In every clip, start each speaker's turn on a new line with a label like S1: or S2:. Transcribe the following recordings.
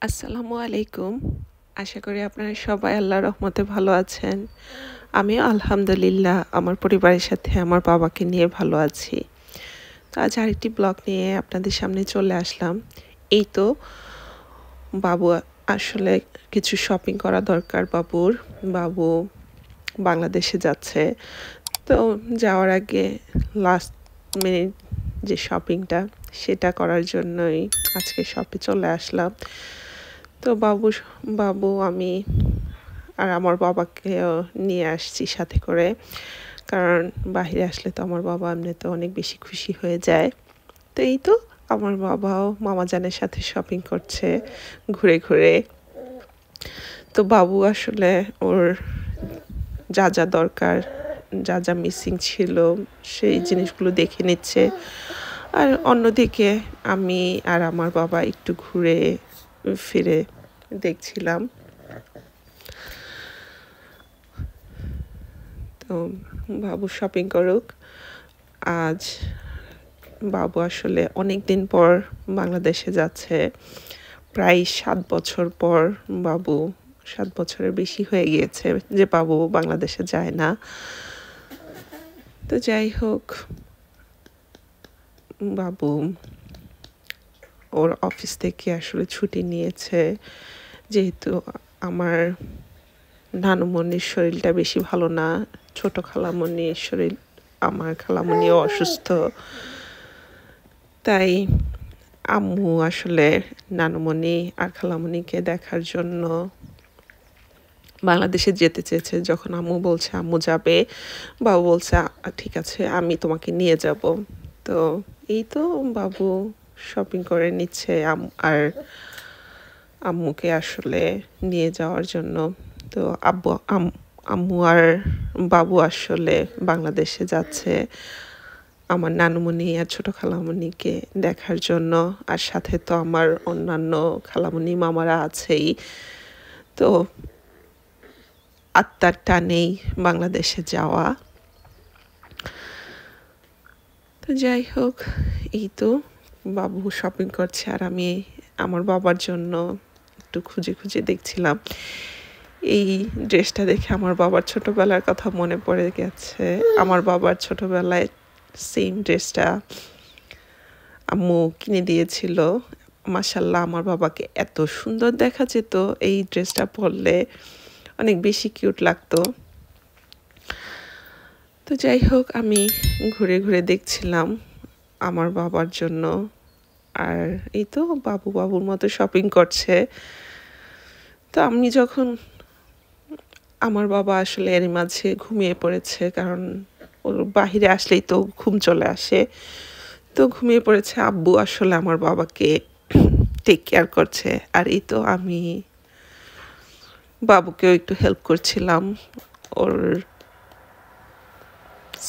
S1: আসসালামু আলাইকুম। আশা করি আপনারা সবাই আল্লাহর রহমতে ভালো আছেন। আমিও আলহামদুলিল্লাহ আমার পরিবারের সাথে আমার বাবাকে নিয়ে ভালো আছি। তো আজ আরেকটি ব্লগ নিয়ে আপনাদের সামনে চলে আসলাম। এই তো বাবু আসলে কিছু শপিং করা দরকার বাবুর। বাবু বাংলাদেশে যাচ্ছে। তো যাওয়ার আগে লাস্ট মিনিট যে শপিংটা সেটা করার জন্যই আজকে শপে চলে আসলাম। তো বাবু আমি আর আমার বাবাকেও নিয়ে আসছি সাথে করে, কারণ বাহিরে আসলে তো আমার বাবা এমনিতে অনেক বেশি খুশি হয়ে যায়। তো এই তো আমার বাবাও মামাজানের সাথে শপিং করছে ঘুরে ঘুরে। তো বাবু আসলে ওর যা যা দরকার, যা যা মিসিং ছিল সেই জিনিসগুলো দেখে নিচ্ছে। আর অন্যদিকে আমি আর আমার বাবা একটু ঘুরে ফিরে দেখছিলাম। তো বাবু শপিং করুক। আজ বাবু আসলে অনেক দিন পর বাংলাদেশে যাচ্ছে, প্রায় 7 বছর পর। বাবু 7 বছরের বেশি হয়ে গিয়েছে যে বাবু বাংলাদেশে যায় না। তো যাই হোক, বাবু ওর অফিস থেকে আসলে ছুটি নিয়েছে, যেহেতু আমার নানুমণির শরীরটা বেশি ভালো না। ছোট খালামণির শরীর, আমার খালামণিও অসুস্থ। তাই আম্মু আসলে নানুমণি আর খালামণিকে দেখার জন্য বাংলাদেশে যেতে চেয়েছে। যখন আম্মু বলছে আম্মু যাবে, বাবু বলছে ঠিক আছে আমি তোমাকে নিয়ে যাব। তো এই তো বাবু শপিং করে নিচ্ছে আর আম্মুকে আসলে নিয়ে যাওয়ার জন্য। তো আম্মু আর বাবু আসলে বাংলাদেশে যাচ্ছে আমার নানুমণি আর ছোট খালামণিকে দেখার জন্য। আর সাথে তো আমার অন্যান্য খালামণি মামারা আছেই। তো আত্মার টানেই বাংলাদেশে যাওয়া। তো যাই হোক, এই তো বাবু শপিং করছে আর আমি আমার বাবার জন্য একটু খুঁজে খুঁজে দেখছিলাম। এই ড্রেসটা দেখে আমার বাবার ছোটবেলার কথা মনে পড়ে গেছে। আমার বাবার ছোটবেলায় সেম ড্রেসটা আম্মু কিনে দিয়েছিল। মাশাআল্লাহ আমার বাবাকে এত সুন্দর দেখা যেত এই ড্রেসটা পরলে, অনেক বেশি কিউট লাগতো। তো যাই হোক, আমি ঘুরে ঘুরে দেখছিলাম আমার বাবার জন্য। আর এই তো বাবুর মতো শপিং করছে। তো আমি যখন আমার বাবা আসলে এর মাঝে ঘুমিয়ে পড়েছে, কারণ ওর বাহিরে আসলেই তো ঘুম চলে আসে। তো ঘুমিয়ে পড়েছে। আব্বু আসলে আমার বাবাকে টেক কেয়ার করছে। আর এই তো আমি বাবুকেও একটু হেল্প করছিলাম ওর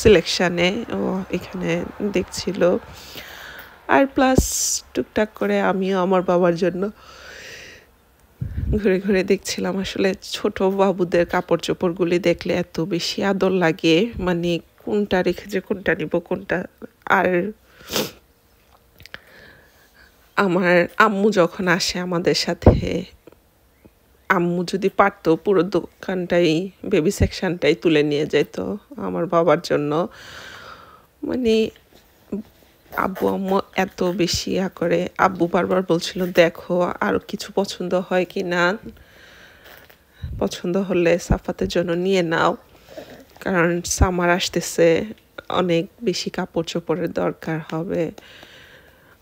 S1: সিলেকশানে। ও এখানে দেখছিল। আর প্লাস টুকটাক করে আমিও আমার বাবার জন্য ঘুরে ঘুরে দেখছিলাম। আসলে ছোট বাবুদের কাপড় চোপড়গুলি দেখলে এত বেশি আদর লাগে, মানে কোনটা রেখে যে কোনটা নিব কোনটা। আর আমার আম্মু যখন আসে আমাদের সাথে, আম্মু যদি পারতো পুরো দোকানটাই, বেবি সেকশনটাই তুলে নিয়ে যেত আমার বাবার জন্য। মানে আব্বু আম্মু এত বেশি করে। আব্বু বারবার বলছিল দেখো আরও কিছু পছন্দ হয় কি না, পছন্দ হলে সাফাতের জন্য নিয়ে নাও, কারণ সামার আসতেছে, অনেক বেশি কাপড় চোপড়ের দরকার হবে।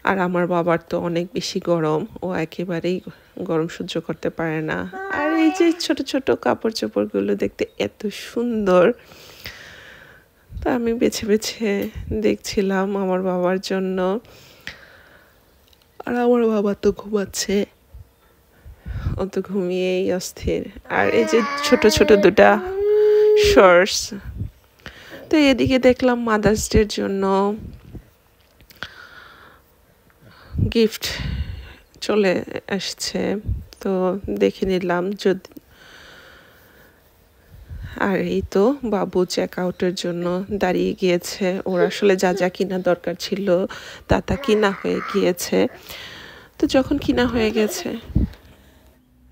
S1: আর আমার বাবার তো অনেক বেশি গরম, ও একেবারেই গরম সহ্য করতে পারে না। আর এই যে ছোট ছোট কাপড় চোপড়গুলো দেখতে এত সুন্দর। তো আমি বেছে বেছে দেখছিলাম আমার বাবার জন্য। আর আমার বাবা তো ঘুমাচ্ছে, ও তো ঘুমিয়েই অস্থির। আর এই যে ছোট ছোট দুটা শর্টস। তো এদিকে দেখলাম মাদার্স ডের জন্য গিফট চলে আসছে, তো দেখে নিলাম যদি। আর এই তো বাবু চেক আউটের জন্য দাঁড়িয়ে গিয়েছে। ওর আসলে যা যা কিনা দরকার ছিল তা কিনা হয়ে গিয়েছে। তো যখন কিনা হয়ে গেছে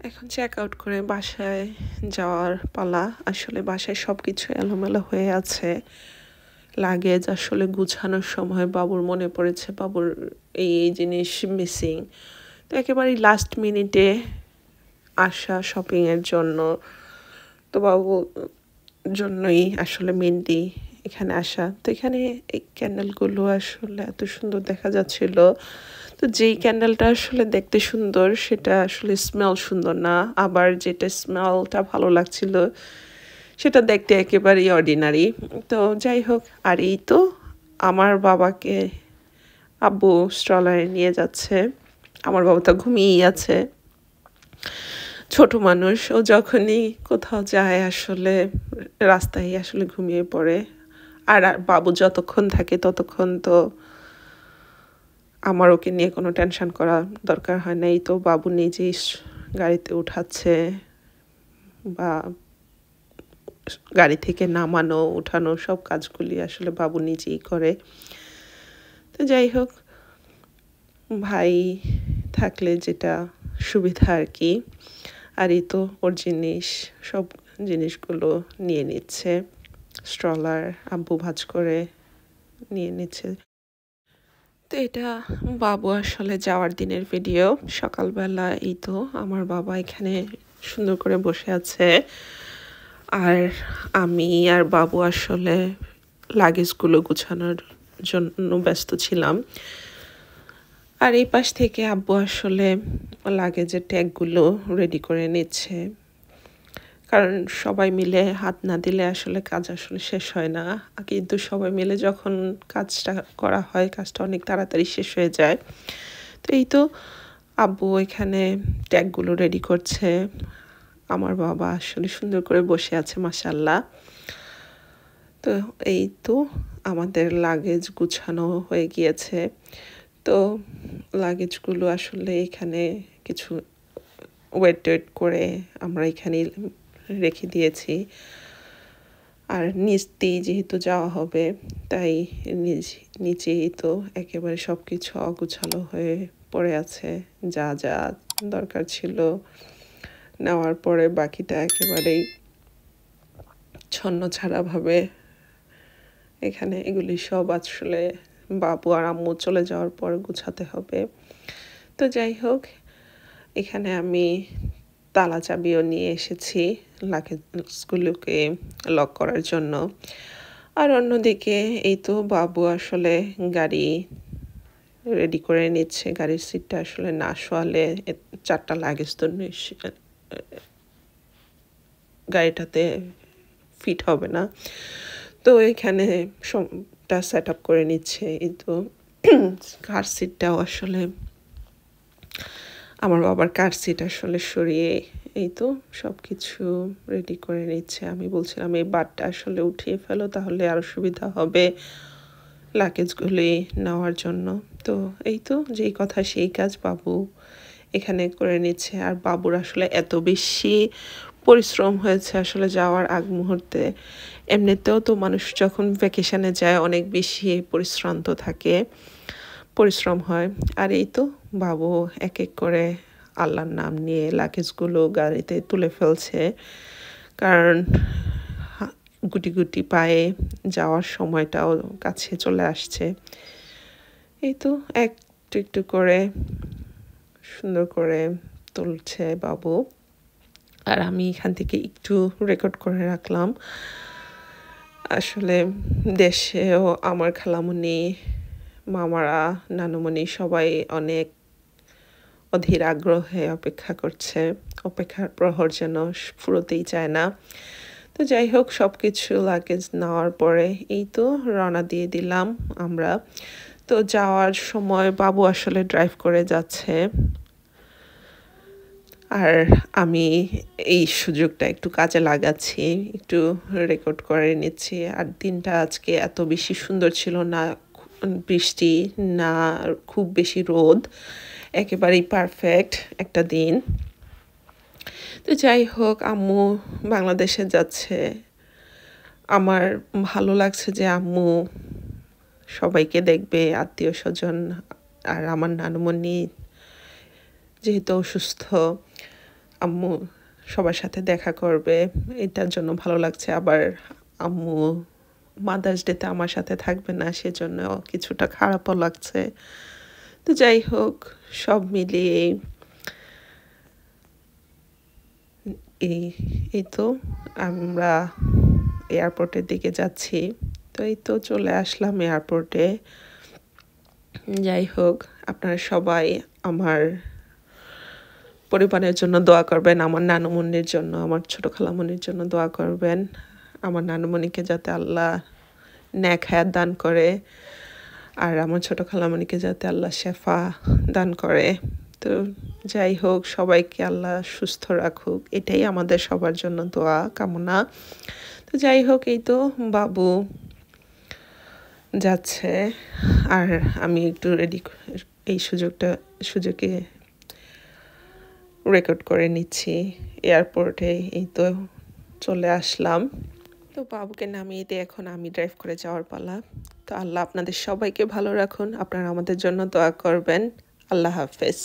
S1: এখন চেক আউট করে বাসায় যাওয়ার পালা। আসলে বাসায় সব কিছু এলোমেলো হয়ে আছে। লাগেজ আসলে গুছানোর সময় বাবুর মনে পড়েছে বাবুর এই জিনিস মিসিং। তো একেবারেই লাস্ট মিনিটে আসা শপিংয়ের জন্য। তো বাবুর জন্যই আসলে মেনলি এখানে আসা। তো এখানে এই ক্যান্ডেলগুলো আসলে এত সুন্দর দেখা যাচ্ছিল। তো যেই ক্যান্ডেলটা আসলে দেখতে সুন্দর সেটা আসলে স্মেল সুন্দর না, আবার যেটা স্মেলটা ভালো লাগছিল সেটা দেখতে একেবারেই অর্ডিনারি। তো যাই হোক, আর এই তো আমার বাবাকে আব্বু স্ট্রলারে নিয়ে যাচ্ছে। আমার বাবা তো ঘুমিয়েই আছে, ছোট মানুষ, ও যখনই কোথাও যায় আসলে রাস্তায় আসলে ঘুমিয়ে পড়ে। আর বাবু যতক্ষণ থাকে ততক্ষণ তো আমার ওকে নিয়ে কোনো টেনশন করা দরকার হয় না। এই তো বাবু নিজেই গাড়িতে উঠাচ্ছে বা গাড়ি থেকে নামানো উঠানো সব কাজগুলি আসলে বাবু নিজেই করে। তো যাই হোক, ভাই থাকলে যেটা সুবিধা আর কি। আর এই তো ওর জিনিস, সব জিনিসগুলো নিয়ে নিচ্ছে। স্ট্রলার আব্বু ভাঁজ করে নিয়ে নিচ্ছে। তো এটা বাবু আসলে যাওয়ার দিনের ভিডিও। সকালবেলা এই তো আমার বাবা এখানে সুন্দর করে বসে আছে, আর আমি আর বাবু আসলে লাগেজগুলো গুছানোর জন্য ব্যস্ত ছিলাম। আর এই পাশ থেকে আব্বু আসলে লাগেজের ট্যাগগুলো রেডি করে নিচ্ছে, কারণ সবাই মিলে হাত না দিলে আসলে কাজ আসলে শেষ হয় না। কিন্তু সবাই মিলে যখন কাজটা করা হয় কাজটা অনেক তাড়াতাড়ি শেষ হয়ে যায়। তো এই তো আব্বু এখানে ট্যাগগুলো রেডি করছে। আমার বাবা আসলে সুন্দর করে বসে আছে মাশাআল্লাহ। তো এই তো আমাদের লাগেজ গুছানো হয়ে গিয়েছে। তো লাগেজগুলো আসলে এখানে কিছু ওয়েট করে আমরা এখানে রেখে দিয়েছি। আর নিচ দিয়ে যেহেতু যাওয়া হবে তাই নিচেই তো একেবারে সব কিছু অগুছালো হয়ে পড়ে আছে। যা যা দরকার ছিল নেওয়ার পরে বাকিটা একেবারেই ছন্নছাড়াভাবে এখানে এগুলি সব আসলে বাবু আর আম্মু চলে যাওয়ার পর গুছাতে হবে। তো যাই হোক, এখানে আমি তালা চাবিও নিয়ে এসেছি লাগেজগুলোকে লক করার জন্য। আর অন্যদিকে এই তো বাবু আসলে গাড়ি রেডি করে নিচ্ছে। গাড়ির সিটটা আসলে না শোয়ালে 4টা লাগেজ তো গাড়িটাতে ফিট হবে না। তো এখানে সবটা সেট আপ করে নিচ্ছে। এই তো কার সিটটাও আসলে আমার বাবার কার সিট আসলে সরিয়ে এই তো সব কিছু রেডি করে নিচ্ছে। আমি বলছিলাম এই বারটা আসলে উঠিয়ে ফেলো, তাহলে আরও সুবিধা হবে লাগেজগুলি নেওয়ার জন্য। তো এই তো যেই কথা সেই কাজ, বাবু এখানে করে নিচ্ছে। আর বাবুর আসলে এত বেশি পরিশ্রম হয়েছে আসলে যাওয়ার আগ মুহূর্তে। এমনিতেও তো মানুষ যখন ভ্যাকেশানে যায় অনেক বেশি পরিশ্রম হয়। আর এই তো বাবু এক এক করে আল্লাহর নাম নিয়ে লাগেজগুলো গাড়িতে তুলে ফেলছে, কারণ গুটি গুটি পায়ে যাওয়ার সময়টাও কাছে চলে আসছে। এই তো একটু একটু করে সুন্দর করে তুলছে বাবু, আর আমি এখান থেকে একটু রেকর্ড করে রাখলাম। আসলে দেশেও আমার খালামণি, মামারা, নানুমণি সবাই অনেক অধীর আগ্রহে অপেক্ষা করছে। অপেক্ষার প্রহর যেন ফুরোতেই চায় না। তো যাই হোক, সব কিছু লাগেজ নেওয়ার পরে এই তো রওনা দিয়ে দিলাম আমরা। তো যাওয়ার সময় বাবু আসলে ড্রাইভ করে যাচ্ছে, আর আমি এই সুযোগটা একটু কাজে লাগাচ্ছি, একটু রেকর্ড করে নিচ্ছি। আর দিনটা আজকে এত বেশি সুন্দর ছিল না, বৃষ্টি না খুব বেশি রোদ, একেবারেই পারফেক্ট একটা দিন। তো যাই হোক, আম্মু বাংলাদেশে যাচ্ছে। আমার ভালো লাগছে যে আম্মু সবাইকে দেখবে, আত্মীয় স্বজন। আর আমার নানুমণি যেহেতু অসুস্থ, আম্মু সবার সাথে দেখা করবে, এটার জন্য ভালো লাগছে। আবার আম্মু মাদার্স ডেতে আমার সাথে থাকবে না, সেজন্য কিছুটা খারাপও লাগছে। তো যাই হোক, সব মিলিয়ে এই এই তো আমরা এয়ারপোর্টের দিকে যাচ্ছি। তো এই তো চলে আসলাম এয়ারপোর্টে। যাই হোক, আপনারা সবাই আমার পরিবারের জন্য দোয়া করবেন, আমার নানুমণির জন্য, আমার ছোট খালামণির জন্য দোয়া করবেন। আমার নানুমণিকে যাতে আল্লাহ নেক হায়াত দান করে, আর আমার ছোট খালামণিকে যাতে আল্লাহ শেফা দান করে। তো যাই হোক, সবাইকে আল্লাহ সুস্থ রাখুক, এটাই আমাদের সবার জন্য দোয়া কামনা। তো যাই হোক, এই তো বাবু যাচ্ছে, আর আমি একটু এই সুযোগে রেকর্ড করে নিচ্ছি। এয়ারপোর্টে এই তো চলে আসলাম। তো বাবুকে নামিয়ে দিয়ে এখন আমি ড্রাইভ করে যাওয়ার পালা। তো আল্লাহ আপনাদের সবাইকে ভালো রাখুন, আপনারা আমাদের জন্য দোয়া করবেন। আল্লাহ হাফেজ।